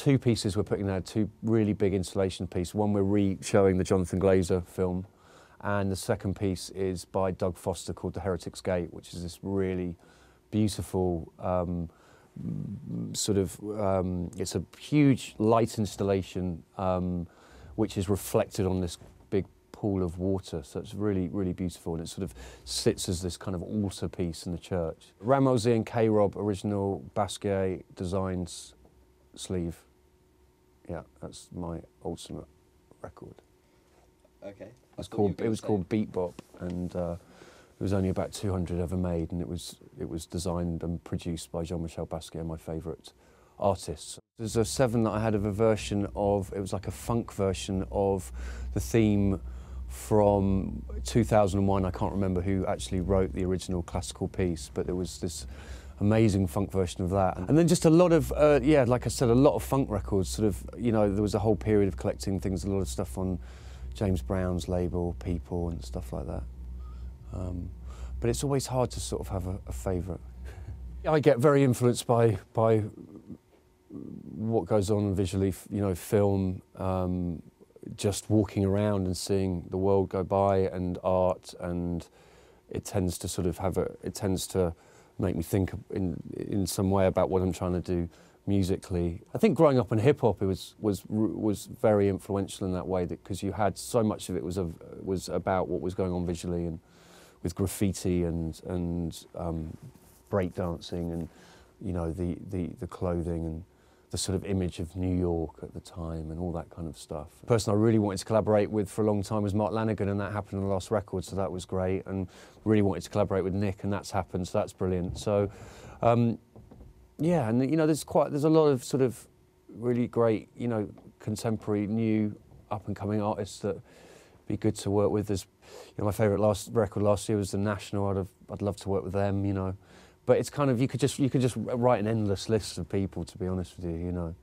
two pieces we're putting there, two really big installation pieces. One we're re-showing the Jonathan Glazer film, and the second piece is by Doug Foster called The Heretic's Gate, which is this really beautiful it's a huge light installation which is reflected on this big pool of water, so it's really, really beautiful, and it sort of sits as this kind of altar piece in the church. Ramosi and K-Rob original Basquiat designs sleeve. Yeah, that's my ultimate record. Okay. It was called Beat Bop, and there was only about 200 ever made, and it was designed and produced by Jean-Michel Basquiat, my favourite artist. There's a 7 that I had of a version of, it was like a funk version of the theme from 2001. I can't remember who actually wrote the original classical piece, but there was this amazing funk version of that. And then just a lot of, like I said, a lot of funk records, sort of, you know, there was a whole period of collecting things, a lot of stuff on James Brown's label, People, and stuff like that. But it's always hard to sort of have a favourite. I get very influenced by what goes on visually, you know, film, just walking around and seeing the world go by, and art, and it tends to sort of it tends to make me think in some way about what I'm trying to do musically. I think growing up in hip hop, it was very influential in that way, because you had so much of it was about what was going on visually, and with graffiti and breakdancing, and you know, the clothing and the sort of image of New York at the time and all that kind of stuff. The person I really wanted to collaborate with for a long time was Mark Lanigan, and that happened on the last record, so that was great. And really wanted to collaborate with Nick, and that's happened, so that's brilliant. So yeah, and you know, there's a lot of sort of really great, you know, contemporary, new, up-and-coming artists that be good to work with. There's, you know, my favourite record last year was The National. I'd love to work with them, you know. But it's kind of, you could just write an endless list of people, to be honest with you, you know.